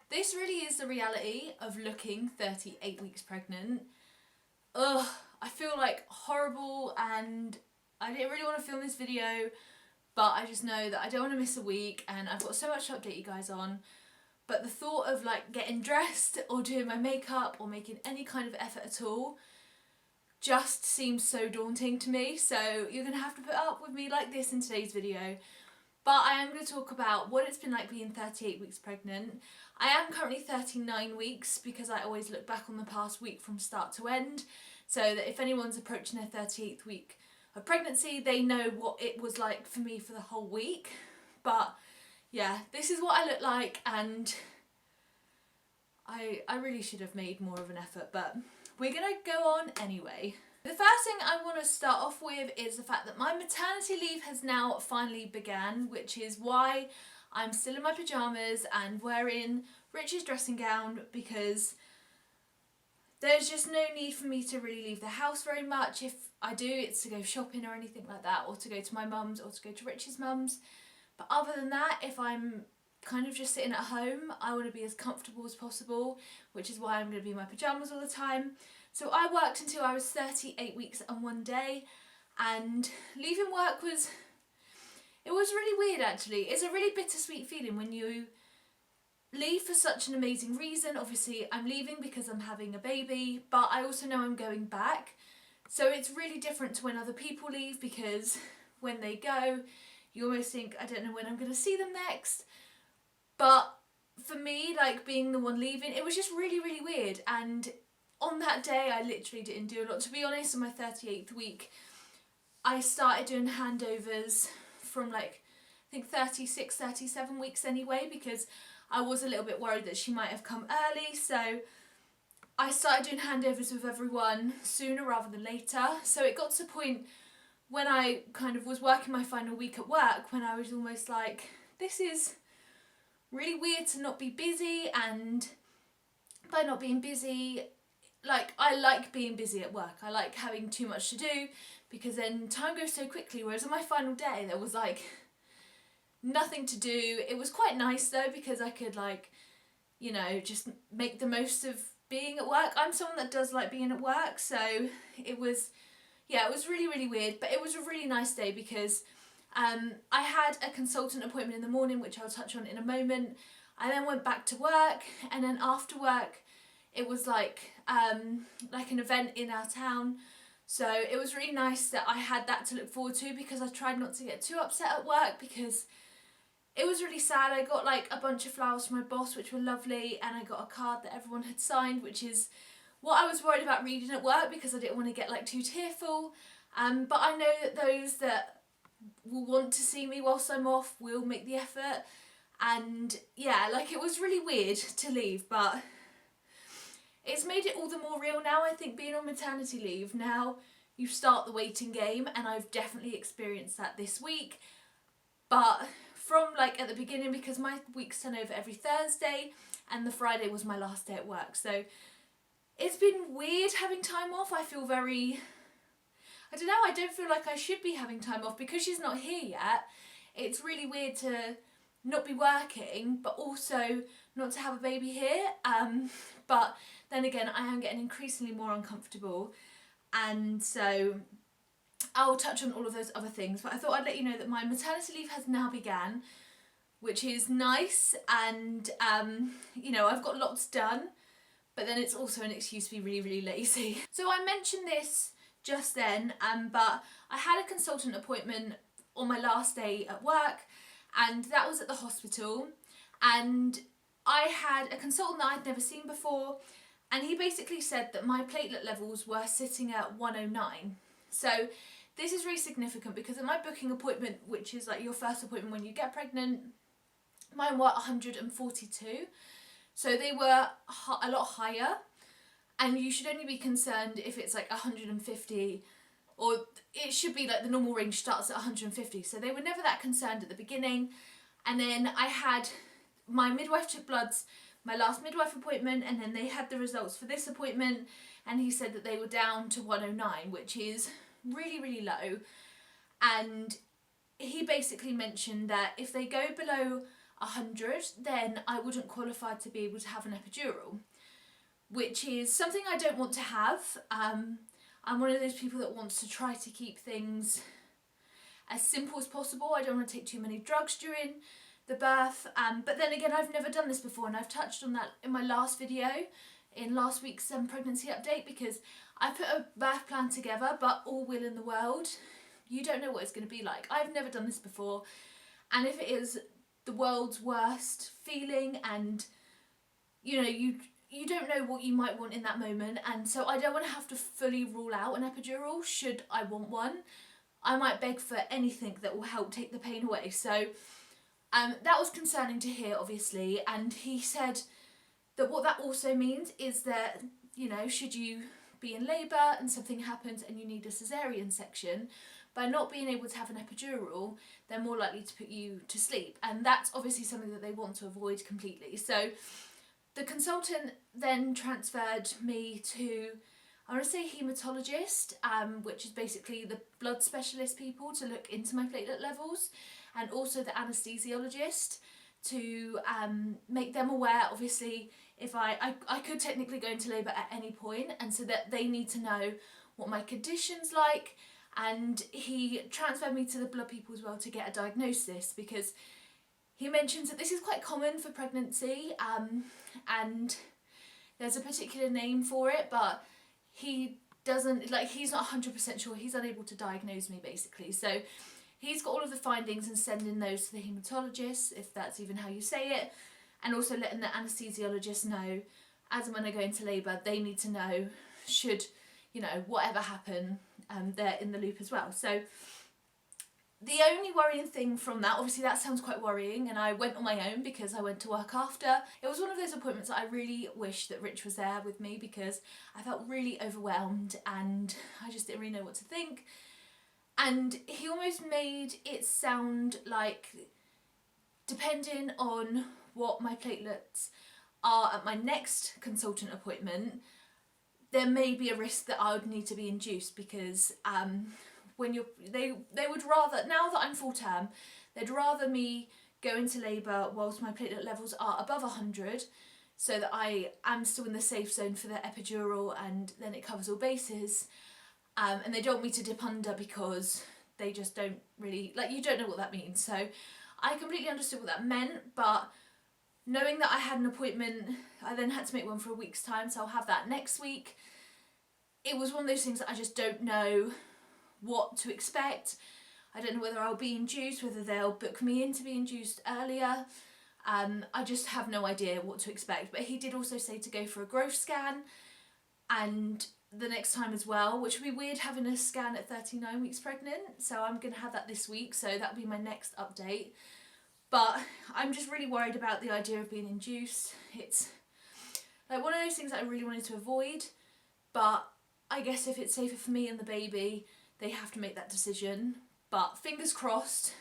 This really is the reality of looking 38 weeks pregnant. Ugh, I feel like horrible, and I didn't really want to film this video, but I just know that I don't want to miss a week and I've got so much to update you guys on. But the thought of like getting dressed or doing my makeup or making any kind of effort at all just seems so daunting to me. So you're going to have to put up with me like this in today's video. But I am going to talk about what it's been like being 38 weeks pregnant. I am currently 39 weeks because I always look back on the past week from start to end, so that if anyone's approaching their 38th week of pregnancy, they know what it was like for me for the whole week. But yeah, this is what I look like, and I really should have made more of an effort, but we're going to go on anyway. The first thing I want to start off with is the fact that my maternity leave has now finally began, which is why I'm still in my pyjamas and wearing Rich's dressing gown, because there's just no need for me to really leave the house very much. If I do, it's to go shopping or anything like that, or to go to my mum's or to go to Rich's mum's. But other than that, if I'm kind of just sitting at home, I want to be as comfortable as possible, which is why I'm going to be in my pyjamas all the time. So I worked until I was 38 weeks and 1 day, and leaving work was really weird actually. It's a really bittersweet feeling when you leave for such an amazing reason. Obviously I'm leaving because I'm having a baby, but I also know I'm going back. So it's really different to when other people leave, because when they go, you almost think, I don't know when I'm going to see them next. But for me, like being the one leaving, it was just really, really weird. And on that day, I literally didn't do a lot. To be honest, on my 38th week, I started doing handovers from like, I think 36, 37 weeks anyway, because I was a little bit worried that she might have come early. So I started doing handovers with everyone sooner rather than later. So it got to the point when I kind of was working my final week at work, when I was almost like, this is really weird to not be busy. And by not being busy, like, I like being busy at work. I like having too much to do, because then time goes so quickly. Whereas on my final day, there was like nothing to do. It was quite nice though, because I could like, you know, just make the most of being at work. I'm someone that does like being at work, so it was, yeah, it was really, really weird. But it was a really nice day because I had a consultant appointment in the morning, which I'll touch on in a moment. I then went back to work, and then after work, it was like an event in our town. So it was really nice that I had that to look forward to, because I tried not to get too upset at work, because it was really sad. I got like a bunch of flowers from my boss, which were lovely, and I got a card that everyone had signed, which is what I was worried about reading at work, because I didn't want to get like too tearful. But I know that those that will want to see me whilst I'm off will make the effort. And yeah, like it was really weird to leave, but it's made it all the more real now, I think, being on maternity leave. Now you start the waiting game, and I've definitely experienced that this week. But from like at the beginning, because my weeks turn over every Thursday, and the Friday was my last day at work. So it's been weird having time off. I feel very, I don't know, I don't feel like I should be having time off because she's not here yet. It's really weird to not be working, but also not to have a baby here. But then again, I am getting increasingly more uncomfortable, and so I'll touch on all of those other things. But I thought I'd let you know that my maternity leave has now began, which is nice, and you know, I've got lots done, but then it's also an excuse to be really, really lazy. So I mentioned this just then, but I had a consultant appointment on my last day at work, and that was at the hospital, and I had a consultant that I'd never seen before, and he basically said that my platelet levels were sitting at 109. So this is really significant, because at my booking appointment, which is like your first appointment when you get pregnant, mine were 142. So they were a lot higher, and you should only be concerned if it's like 150, or it should be like the normal range starts at 150. So they were never that concerned at the beginning. And then I had my midwife took bloods, my last midwife appointment, and then they had the results for this appointment, and he said that they were down to 109, which is really, really low. And he basically mentioned that if they go below 100, then I wouldn't qualify to be able to have an epidural, which is something I don't want to have. I'm one of those people that wants to try to keep things as simple as possible. I don't want to take too many drugs during the birth, but then again, I've never done this before, and I've touched on that in my last video, in last week's pregnancy update, because I put a birth plan together, but all will in the world, you don't know what it's going to be like. I've never done this before, and if it is the world's worst feeling, and you know, you don't know what you might want in that moment, and so I don't want to have to fully rule out an epidural should I want one. I might beg for anything that will help take the pain away. So that was concerning to hear, obviously, and he said that what that also means is that, you know, should you be in labour and something happens and you need a caesarean section, by not being able to have an epidural, they're more likely to put you to sleep, and that's obviously something that they want to avoid completely. So the consultant then transferred me to, I want to say, haematologist, which is basically the blood specialist people, to look into my platelet levels, and also the anaesthesiologist to make them aware, obviously, if I could technically go into labour at any point, and so that they need to know what my condition's like. And he transferred me to the blood people as well to get a diagnosis, because he mentions that this is quite common for pregnancy, and there's a particular name for it, but he doesn't, like, he's not 100% sure, he's unable to diagnose me basically. So he's got all of the findings and sending those to the haematologist, if that's even how you say it, and also letting the anaesthesiologist know, as and when I go into labour, they need to know, should, you know, whatever happen, they're in the loop as well. So the only worrying thing from that, obviously that sounds quite worrying, and I went on my own because I went to work after. It was one of those appointments that I really wish that Rich was there with me, because I felt really overwhelmed and I just didn't really know what to think. And he almost made it sound like, depending on what my platelets are at my next consultant appointment, there may be a risk that I would need to be induced, because when they would rather, now that I'm full term, they'd rather me go into labour whilst my platelet levels are above 100, so that I am still in the safe zone for the epidural, and then it covers all bases. And they don't want me to dip under, because they just don't really, like, you don't know what that means. So I completely understood what that meant, but knowing that I had an appointment, I then had to make one for a week's time, so I'll have that next week. It was one of those things that I just don't know what to expect. I don't know whether I'll be induced, whether they'll book me in to be induced earlier. I just have no idea what to expect. But he did also say to go for a growth scan, and the next time as well, which would be weird having a scan at 39 weeks pregnant. So I'm going to have that this week, so that'll be my next update. But I'm just really worried about the idea of being induced. It's like one of those things that I really wanted to avoid, but I guess if it's safer for me and the baby, they have to make that decision. But fingers crossed,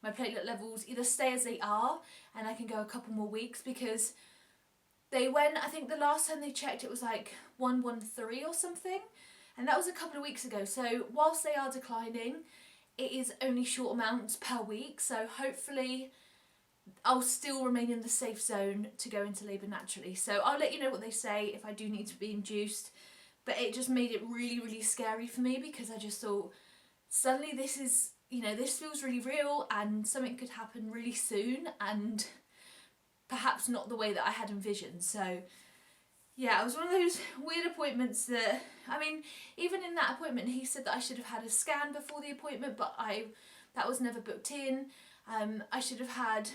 my platelet levels either stay as they are and I can go a couple more weeks, because they went, I think the last time they checked it was like 113 or something, and that was a couple of weeks ago. So whilst they are declining, it is only short amounts per week, so hopefully I'll still remain in the safe zone to go into labour naturally. So I'll let you know what they say if I do need to be induced. But it just made it really, really scary for me, because I just thought, suddenly this is, you know, this feels really real, and something could happen really soon, and perhaps not the way that I had envisioned. So yeah, it was one of those weird appointments that, I mean, even in that appointment he said that I should have had a scan before the appointment, but that was never booked in. I should have had,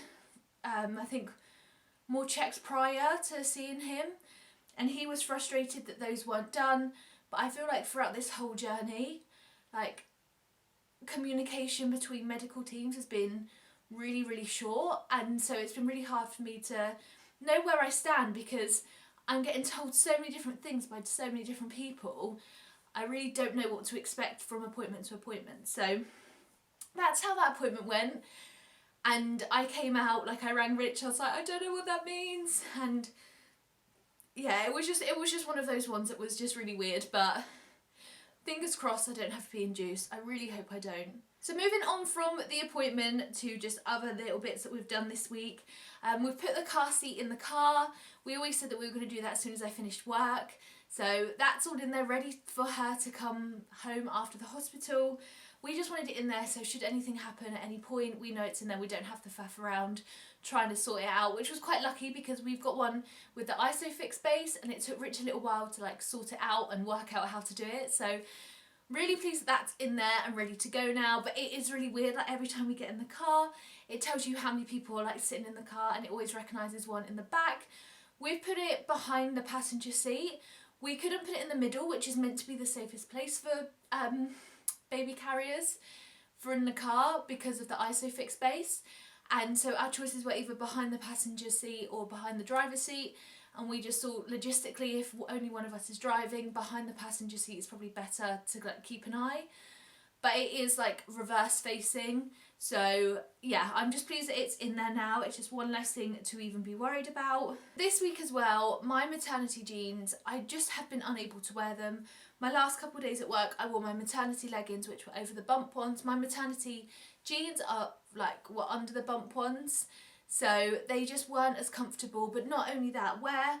I think, more checks prior to seeing him, and he was frustrated that those weren't done. But I feel like throughout this whole journey, like, communication between medical teams has been really, really short, and so it's been really hard for me to know where I stand, because I'm getting told so many different things by so many different people. I really don't know what to expect from appointment to appointment. So that's how that appointment went, and I came out, like, I rang Rich, I was like, I don't know what that means, and yeah, it was just one of those ones that was just really weird. But fingers crossed I don't have to be induced. I really hope I don't. So moving on from the appointment to just other little bits that we've done this week. We've put the car seat in the car. We always said that we were going to do that as soon as I finished work. So that's all in there ready for her to come home after the hospital. We just wanted it in there so should anything happen at any point, we know it's in there. We don't have to faff around trying to sort it out, which was quite lucky because we've got one with the ISOFIX base and it took Rich a little while to like sort it out and work out how to do it. So really pleased that that's in there and ready to go now. But it is really weird, like every time we get in the car, it tells you how many people are like sitting in the car and it always recognises one in the back. We've put it behind the passenger seat. We couldn't put it in the middle, which is meant to be the safest place for baby carriers for in the car because of the ISOFIX base. And so our choices were either behind the passenger seat or behind the driver's seat. And we just thought logistically, if only one of us is driving, behind the passenger seat is probably better to like keep an eye. But it is like reverse facing. So yeah, I'm just pleased that it's in there now. It's just one less thing to even be worried about. This week as well, my maternity jeans, I just have been unable to wear them. My last couple of days at work, I wore my maternity leggings, which were over the bump ones. My maternity jeans were under the bump ones. So they just weren't as comfortable. But not only that, where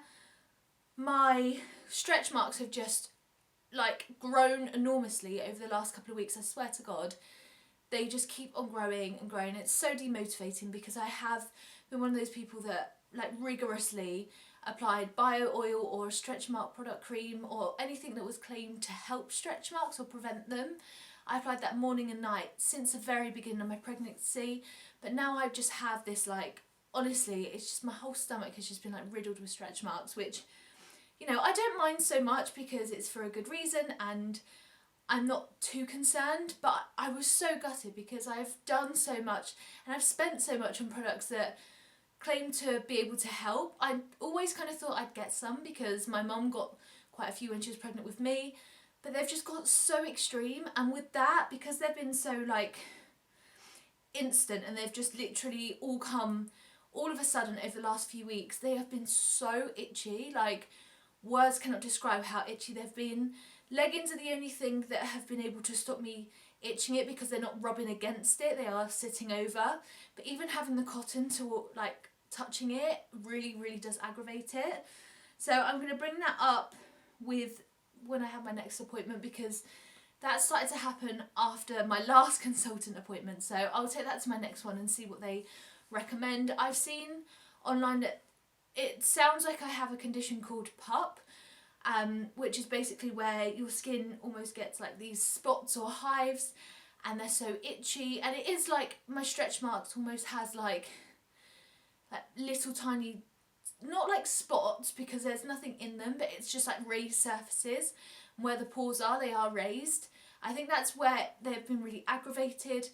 my stretch marks have just like grown enormously over the last couple of weeks, I swear to God, they just keep on growing and growing. It's so demotivating because I have been one of those people that like rigorously applied bio oil or a stretch mark product cream or anything that was claimed to help stretch marks or prevent them. I applied that morning and night since the very beginning of my pregnancy, but now I just have this like, honestly, it's just my whole stomach has just been like riddled with stretch marks, which, you know, I don't mind so much because it's for a good reason and I'm not too concerned, but I was so gutted because I've done so much and I've spent so much on products that claim to be able to help. I always kind of thought I'd get some because my mum got quite a few when she was pregnant with me, but they've just got so extreme. And with that, because they've been so like instant and they've just literally all come all of a sudden over the last few weeks, they have been so itchy, like words cannot describe how itchy they've been. Leggings are the only thing that have been able to stop me itching it because they're not rubbing against it, they are sitting over. But even having the cotton to like touching it really does aggravate it. So I'm going to bring that up with when I have my next appointment because that started to happen after my last consultant appointment. So I'll take that to my next one and see what they recommend. I've seen online that it sounds like I have a condition called PUP, which is basically where your skin almost gets like these spots or hives and they're so itchy, and it is like my stretch marks almost has like little tiny, not like spots because there's nothing in them, but it's just like raised surfaces. And where the pores are, they are raised. I think that's where they've been really aggravated,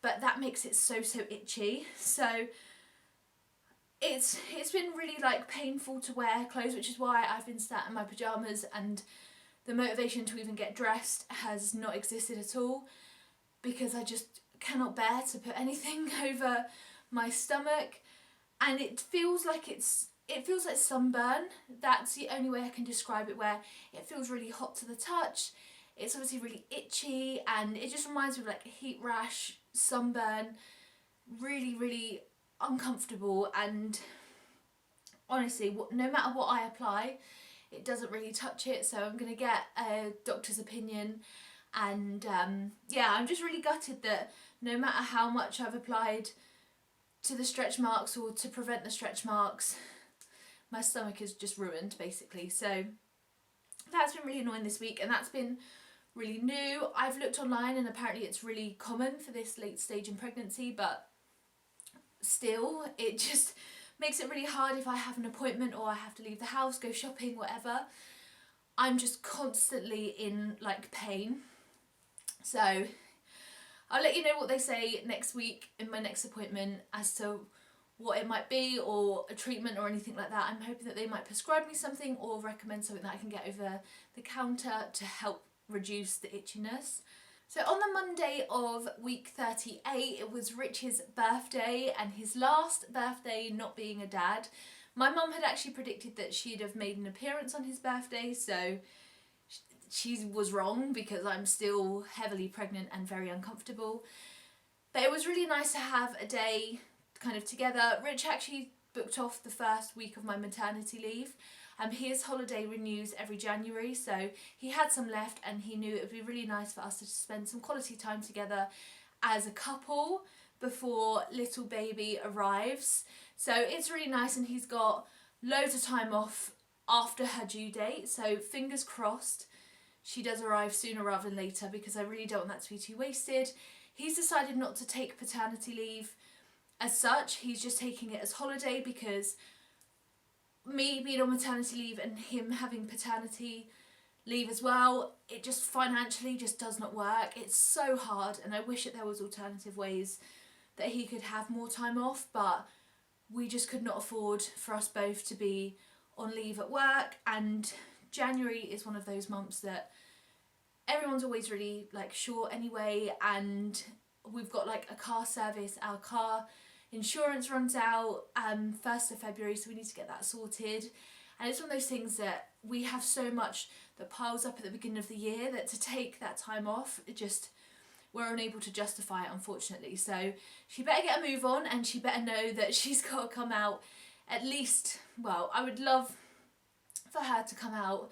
but that makes it so itchy. So it's been really like painful to wear clothes, which is why I've been sat in my pyjamas, and the motivation to even get dressed has not existed at all because I just cannot bear to put anything over my stomach. And it feels like sunburn. That's the only way I can describe it, where it feels really hot to the touch. It's obviously really itchy and it just reminds me of like a heat rash, sunburn, really uncomfortable. And honestly, no matter what I apply, it doesn't really touch it. So I'm going to get a doctor's opinion. And yeah, I'm just really gutted that no matter how much I've applied to the stretch marks or to prevent the stretch marks, my stomach is just ruined basically. So that's been really annoying this week, and that's been really new. I've looked online and apparently it's really common for this late stage in pregnancy, but still it just makes it really hard if I have an appointment or I have to leave the house, go shopping, whatever. I'm just constantly in like pain. So I'll let you know what they say next week in my next appointment as to what it might be or a treatment or anything like that. I'm hoping that they might prescribe me something or recommend something that I can get over the counter to help reduce the itchiness. So on the Monday of week 38, it was Rich's birthday, and his last birthday not being a dad. My mum had actually predicted that she'd have made an appearance on his birthday, so she was wrong because I'm still heavily pregnant and very uncomfortable. But it was really nice to have a day kind of together. Rich actually booked off the first week of my maternity leave. His holiday renews every January, so he had some left and he knew it would be really nice for us to spend some quality time together as a couple before little baby arrives. So it's really nice, and he's got loads of time off after her due date, so fingers crossed she does arrive sooner rather than later, because I really don't want that to be too wasted. He's decided not to take paternity leave as such, he's just taking it as holiday, because me being on maternity leave and him having paternity leave as well, it just financially just does not work. It's so hard, and I wish that there was alternative ways that he could have more time off, but we just could not afford for us both to be on leave at work. And January is one of those months that everyone's always really like short anyway, and we've got like a car service, our car insurance runs out 1st of February, so we need to get that sorted. And it's one of those things that we have so much that piles up at the beginning of the year that to take that time off, it just, we're unable to justify it, unfortunately. So she better get a move on, and she better know that she's got to come out at least, well, I would love for her to come out,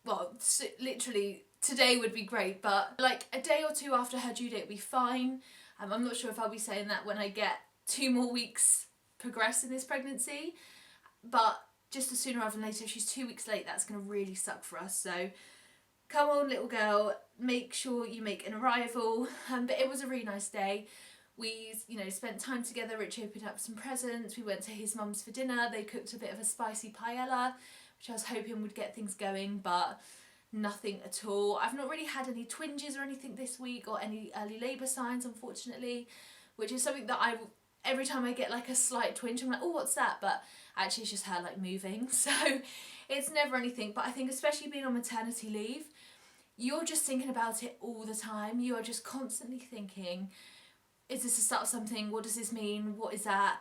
well, literally today would be great, but like a day or two after her due date would be fine. I'm not sure if I'll be saying that when I get 2 more weeks progress in this pregnancy, but just as sooner rather than later. If she's 2 weeks late, that's going to really suck for us. So come on, little girl, make sure you make an arrival. But it was a really nice day. We, spent time together. Rich opened up some presents. We went to his mum's for dinner. They cooked a bit of a spicy paella, which I was hoping would get things going, but nothing at all. I've not really had any twinges or anything this week, or any early labour signs, unfortunately, which is something that every time I get like a slight twinge, I'm like, oh, what's that? But actually it's just her like moving. So it's never anything. But I think especially being on maternity leave, you're just thinking about it all the time. You are just constantly thinking, is this the start of something? What does this mean? What is that?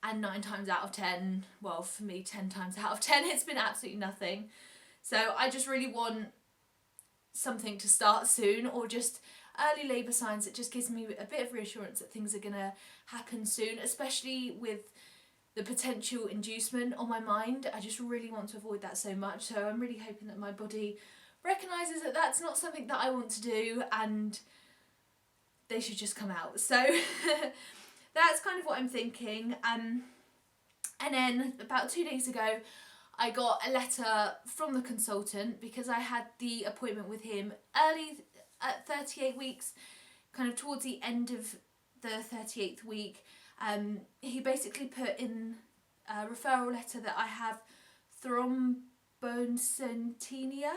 And 9 times out of 10, well, for me, 10 times out of 10, it's been absolutely nothing. So I just really want something to start soon, or just early labour signs. It just gives me a bit of reassurance that things are going to happen soon, especially with the potential inducement on my mind. I just really want to avoid that so much. So I'm really hoping that my body recognises that that's not something that I want to do, and they should just come out. So that's kind of what I'm thinking. And then about 2 days ago, I got a letter from the consultant, because I had the appointment with him early at 38 weeks, kind of towards the end of the 38th week. He basically put in a referral letter that I have Thrombocytopenia.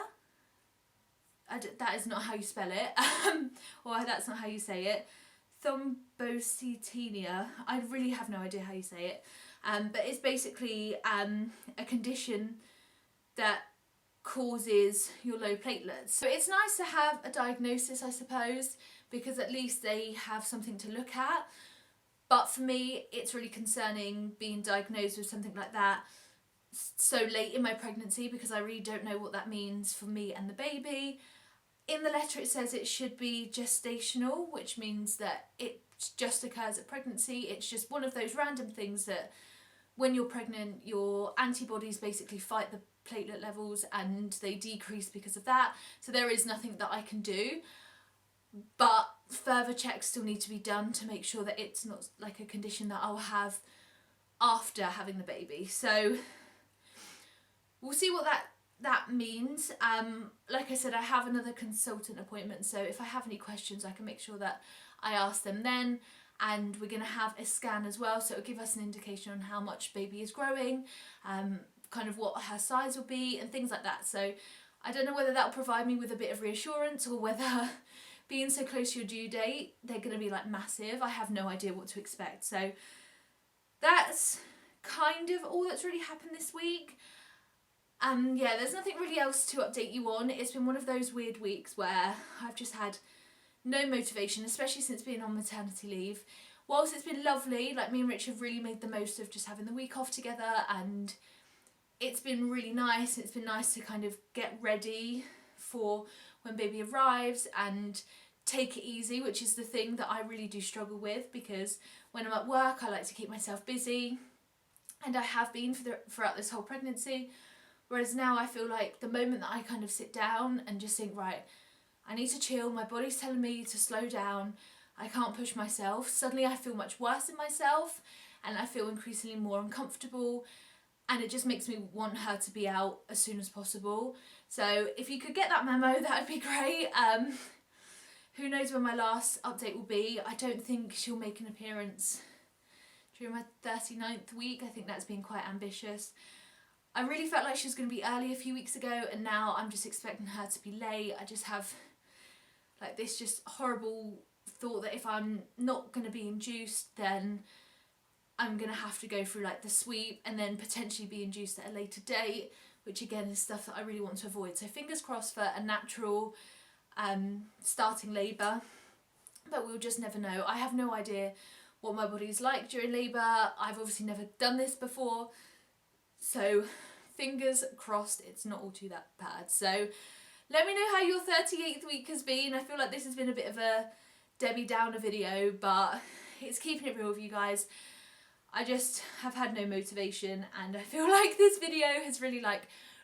That is not how you spell it, or that's not how you say it. Thrombocytopenia. I really have no idea how you say it. But it's basically a condition that causes your low platelets. So it's nice to have a diagnosis, I suppose, because at least they have something to look at. But for me, it's really concerning being diagnosed with something like that so late in my pregnancy, because I really don't know what that means for me and the baby. In the letter it says it should be gestational, which means that it just occurs at pregnancy. It's just one of those random things that when you're pregnant, your antibodies basically fight the platelet levels and they decrease because of that. So there is nothing that I can do, but further checks still need to be done to make sure that it's not like a condition that I'll have after having the baby. So we'll see what that means. Like I said, I have another consultant appointment, so if I have any questions I can make sure that I ask them then. And we're going to have a scan as well, so it'll give us an indication on how much baby is growing, kind of what her size will be and things like that. So I don't know whether that'll provide me with a bit of reassurance, or whether being so close to your due date they're going to be like massive. I have no idea what to expect. So that's kind of all that's really happened this week. Yeah, there's nothing really else to update you on. It's been one of those weird weeks where I've just had no motivation, especially since being on maternity leave. Whilst it's been lovely, like me and Rich have really made the most of just having the week off together, and it's been really nice. It's been nice to kind of get ready for when baby arrives and take it easy, which is the thing that I really do struggle with, because when I'm at work I like to keep myself busy, and I have been throughout this whole pregnancy, whereas now I feel like the moment that I kind of sit down and just think, right, I need to chill, my body's telling me to slow down, I can't push myself, suddenly I feel much worse in myself and I feel increasingly more uncomfortable, and it just makes me want her to be out as soon as possible. So if you could get that memo, that would be great. Who knows when my last update will be. I don't think she'll make an appearance during my 39th week. I think that's been quite ambitious. I really felt like she was going to be early a few weeks ago, and now I'm just expecting her to be late. I just have like this just horrible thought that if I'm not going to be induced, then I'm going to have to go through like the sweep and then potentially be induced at a later date, which again is stuff that I really want to avoid. So fingers crossed for a natural starting labour, but we'll just never know. I have no idea what my body's like during labour. I've obviously never done this before, so fingers crossed it's not all too that bad. So let me know how your 38th week has been. I feel like this has been a bit of a Debbie Downer video, but it's keeping it real with you guys. I just have had no motivation, and I feel like this video has really like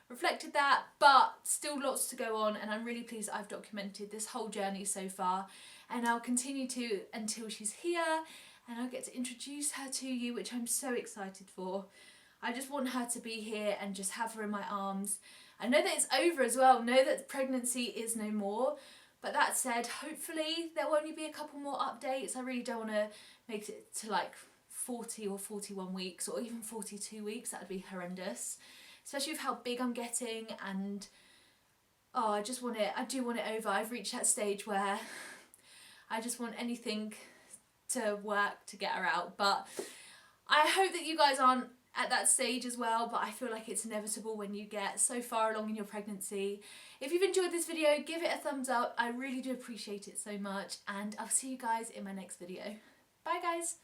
reflected that, but still lots to go on, and I'm really pleased that I've documented this whole journey so far, and I'll continue to until she's here and I'll get to introduce her to you, which I'm so excited for. I just want her to be here and just have her in my arms. I know that it's over as well, know that pregnancy is no more, but that said, hopefully there will only be a couple more updates. I really don't want to make it to like 40 or 41 weeks or even 42 weeks. That would be horrendous, especially with how big I'm getting, and oh, I do want it over. I've reached that stage where I just want anything to work to get her out, but I hope that you guys aren't at that stage as well, but I feel like it's inevitable when you get so far along in your pregnancy. If you've enjoyed this video, give it a thumbs up. I really do appreciate it so much, and I'll see you guys in my next video. Bye guys.